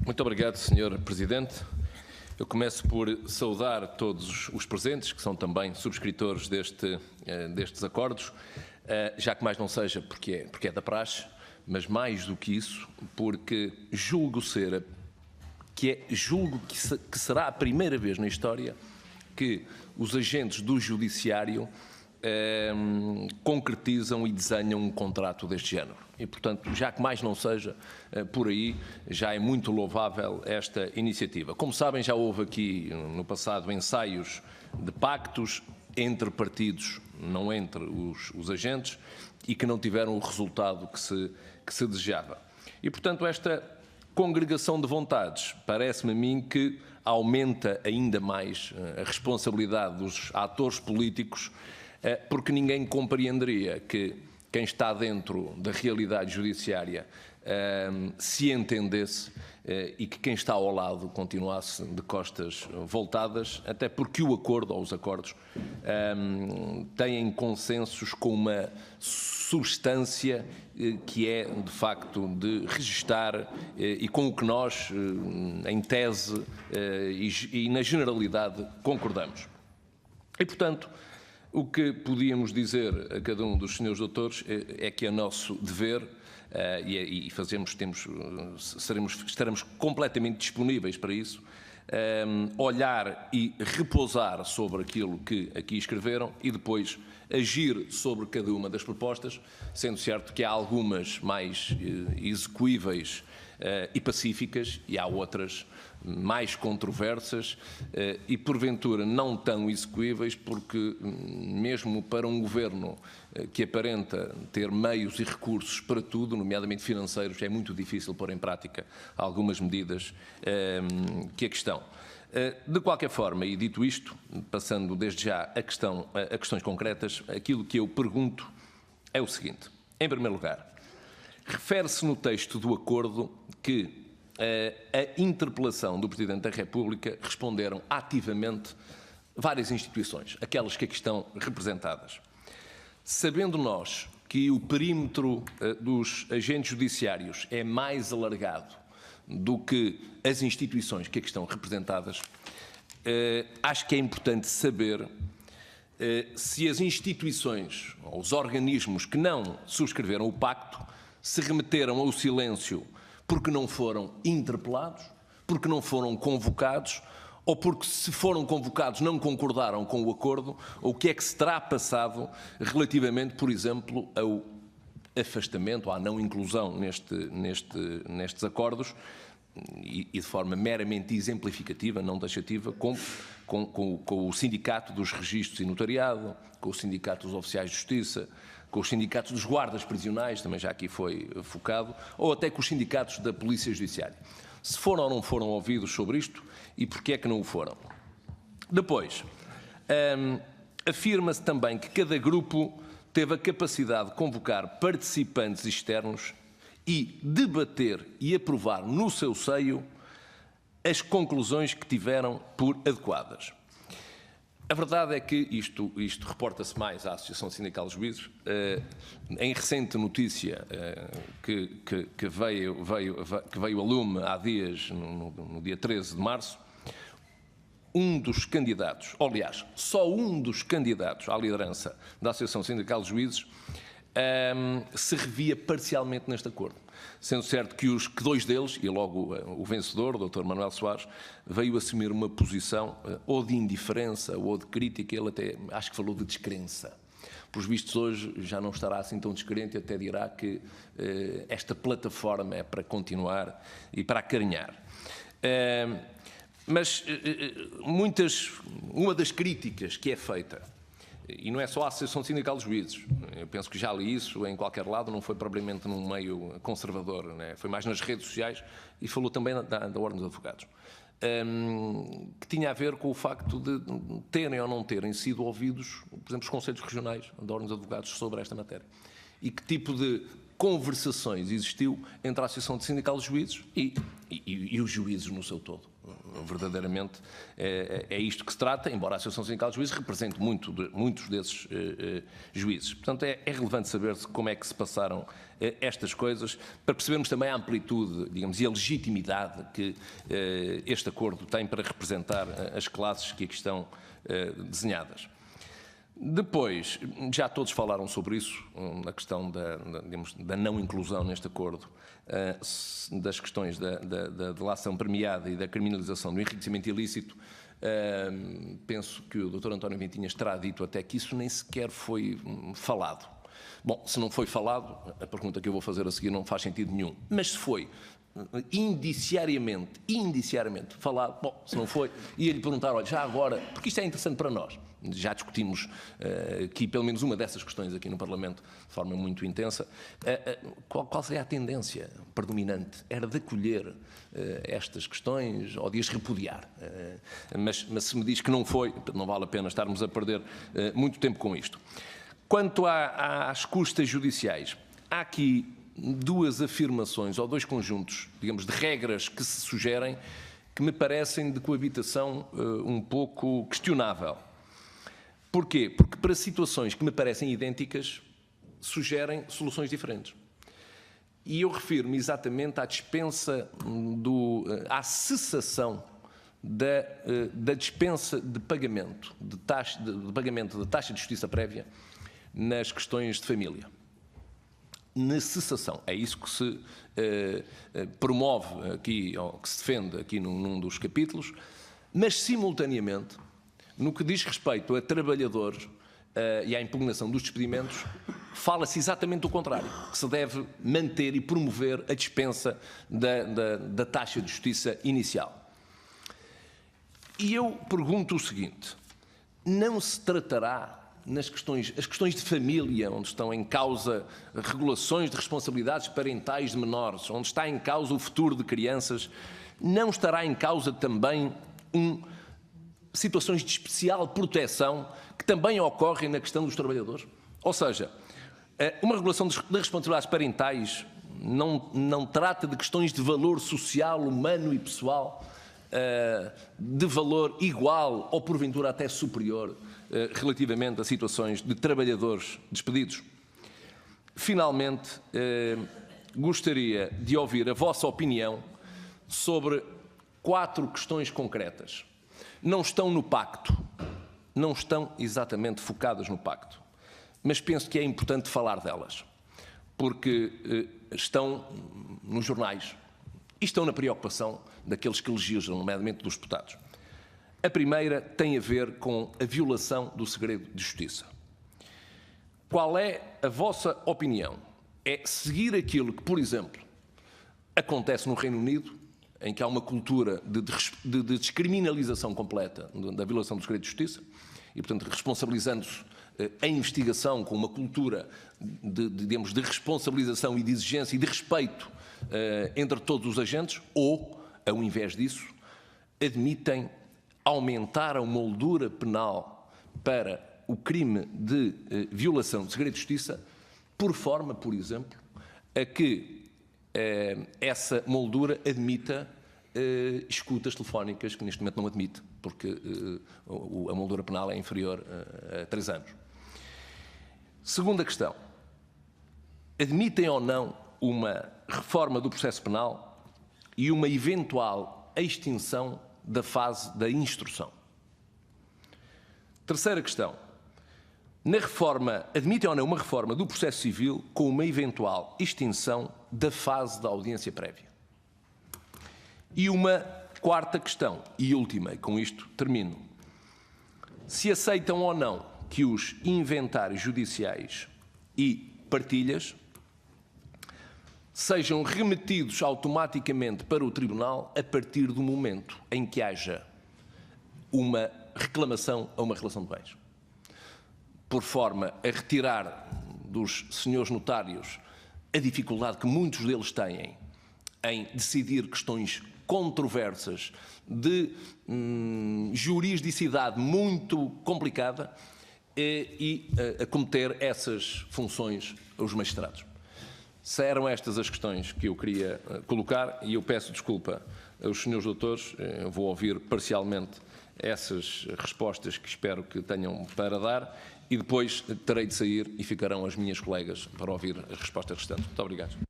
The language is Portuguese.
Muito obrigado, Sr. Presidente. Eu começo por saudar todos os presentes, que são também subscritores destes acordos, já que mais não seja porque é da praxe, mas mais do que isso, porque julgo que será a primeira vez na história que os agentes do Judiciário concretizam e desenham um contrato deste género. E, portanto, já que mais não seja por aí, já é muito louvável esta iniciativa. Como sabem, já houve aqui no passado ensaios de pactos entre partidos, não entre os agentes, e que não tiveram o resultado que se desejava. E, portanto, esta congregação de vontades parece-me a mim que aumenta ainda mais a responsabilidade dos atores políticos, porque ninguém compreenderia que quem está dentro da realidade judiciária se entendesse e que quem está ao lado continuasse de costas voltadas, até porque o acordo ou os acordos têm consensos com uma substância que é, de facto, de registar e com o que nós, em tese e na generalidade, concordamos. E, portanto, o que podíamos dizer a cada um dos senhores doutores é que é nosso dever e estaremos completamente disponíveis para isso, olhar e repousar sobre aquilo que aqui escreveram e depois agir sobre cada uma das propostas, sendo certo que há algumas mais execuíveis e pacíficas e há outras mais controversas e, porventura, não tão execuíveis, porque mesmo para um governo que aparenta ter meios e recursos para tudo, nomeadamente financeiros, é muito difícil pôr em prática algumas medidas que aqui estão. De qualquer forma, e dito isto, passando desde já a questões concretas, aquilo que eu pergunto é o seguinte. Em primeiro lugar, refere-se no texto do acordo que a interpelação do Presidente da República responderam ativamente várias instituições, aquelas que aqui estão representadas. Sabendo nós que o perímetro dos agentes judiciários é mais alargado do que as instituições que aqui estão representadas, acho que é importante saber se as instituições ou os organismos que não subscreveram o pacto se remeteram ao silêncio porque não foram interpelados, porque não foram convocados, ou porque, se foram convocados, não concordaram com o acordo, ou o que é que se terá passado relativamente, por exemplo, ao afastamento, à não inclusão nestes acordos, e de forma meramente exemplificativa, não taxativa, com o Sindicato dos Registros e Notariado, com o Sindicato dos Oficiais de Justiça, com os sindicatos dos guardas prisionais, também já aqui foi focado, ou até com os sindicatos da Polícia Judiciária. Se foram ou não foram ouvidos sobre isto e porquê é que não o foram. Depois, afirma-se também que cada grupo teve a capacidade de convocar participantes externos e debater e aprovar no seu seio as conclusões que tiveram por adequadas. A verdade é que isto reporta-se mais à Associação Sindical dos Juízes. Em recente notícia que veio a lume há dias, no dia 13 de março, um dos candidatos, aliás, só um dos candidatos à liderança da Associação Sindical dos Juízes se revia parcialmente neste acordo. Sendo certo que dois deles, e logo o vencedor, o Dr. Manuel Soares, veio assumir uma posição ou de indiferença ou de crítica, ele até acho que falou de descrença. Pelos vistos hoje já não estará assim tão descrente, até dirá que esta plataforma é para continuar e para acarinhar. Mas uma das críticas que é feita, e não é só a Associação Sindical dos Juízes, eu penso que já li isso em qualquer lado, não foi propriamente num meio conservador, né? Foi mais nas redes sociais e falou também da Ordem dos Advogados, que tinha a ver com o facto de terem ou não terem sido ouvidos, por exemplo, os Conselhos Regionais da Ordem dos Advogados sobre esta matéria. E que tipo de conversações existiu entre a Associação Sindical de Juízes e os juízes no seu todo. Verdadeiramente é isto que se trata, embora a Associação Sindical de Juízes represente muitos desses juízes. Portanto, é relevante saber-se como é que se passaram estas coisas, para percebermos também a amplitude, digamos, e a legitimidade que este acordo tem para representar as classes que aqui estão desenhadas. Depois, já todos falaram sobre isso, na questão da não inclusão neste acordo, das questões da delação premiada e da criminalização do enriquecimento ilícito. Penso que o Dr. António Ventinhas terá dito até que isso nem sequer foi falado. Bom, se não foi falado, a pergunta que eu vou fazer a seguir não faz sentido nenhum. Mas se foi indiciariamente falado, bom, se não foi, ia-lhe perguntar, olha, já agora, porque isto é interessante para nós. Já discutimos aqui pelo menos uma dessas questões aqui no Parlamento de forma muito intensa. Qual seria a tendência predominante? Era de acolher estas questões ou de as repudiar? Mas se me diz que não foi, não vale a pena estarmos a perder muito tempo com isto. Quanto às custas judiciais, há aqui duas afirmações ou dois conjuntos, digamos, de regras que se sugerem que me parecem de coabitação um pouco questionável. Porquê? Porque para situações que me parecem idênticas, sugerem soluções diferentes. E eu refiro-me exatamente à dispensa, à cessação da dispensa de pagamento de taxa de justiça prévia nas questões de família. Na cessação. É isso que se promove aqui, ou que se defende aqui num dos capítulos, mas simultaneamente, no que diz respeito a trabalhadores e à impugnação dos despedimentos, fala-se exatamente o contrário, que se deve manter e promover a dispensa da taxa de justiça inicial. E eu pergunto o seguinte, não se tratará as questões de família, onde estão em causa regulações de responsabilidades parentais de menores, onde está em causa o futuro de crianças, não estará em causa também situações de especial proteção que também ocorrem na questão dos trabalhadores? Ou seja, uma regulação de responsabilidades parentais não trata de questões de valor social, humano e pessoal, de valor igual ou porventura até superior relativamente a situações de trabalhadores despedidos? Finalmente, gostaria de ouvir a vossa opinião sobre 4 questões concretas. Não estão no pacto, não estão exatamente focadas no pacto, mas penso que é importante falar delas, porque estão nos jornais e estão na preocupação daqueles que legislam, nomeadamente dos deputados. A primeira tem a ver com a violação do segredo de justiça. Qual é a vossa opinião? É seguir aquilo que, por exemplo, acontece no Reino Unido, em que há uma cultura de descriminalização completa da violação do segredo de justiça e, portanto, responsabilizando-se a investigação com uma cultura de responsabilização e de exigência e de respeito entre todos os agentes, ou, ao invés disso, admitem aumentar a moldura penal para o crime de violação do segredo de justiça, por forma, por exemplo, a que essa moldura admita escutas telefónicas que neste momento não admite, porque a moldura penal é inferior a 3 anos. Segunda questão. Admitem ou não uma reforma do processo penal e uma eventual extinção da fase da instrução? Terceira questão. Na reforma, admitem ou não uma reforma do processo civil com uma eventual extinção da fase da audiência prévia? E uma quarta questão, e última, e com isto termino. Se aceitam ou não que os inventários judiciais e partilhas sejam remetidos automaticamente para o Tribunal a partir do momento em que haja uma reclamação ou uma relação de bens, por forma a retirar dos senhores notários a dificuldade que muitos deles têm em decidir questões controversas de juridicidade muito complicada e a cometer essas funções aos magistrados. Eram estas as questões que eu queria colocar e eu peço desculpa aos senhores doutores, vou ouvir parcialmente essas respostas que espero que tenham para dar e depois terei de sair e ficarão as minhas colegas para ouvir as respostas restantes. Muito obrigado.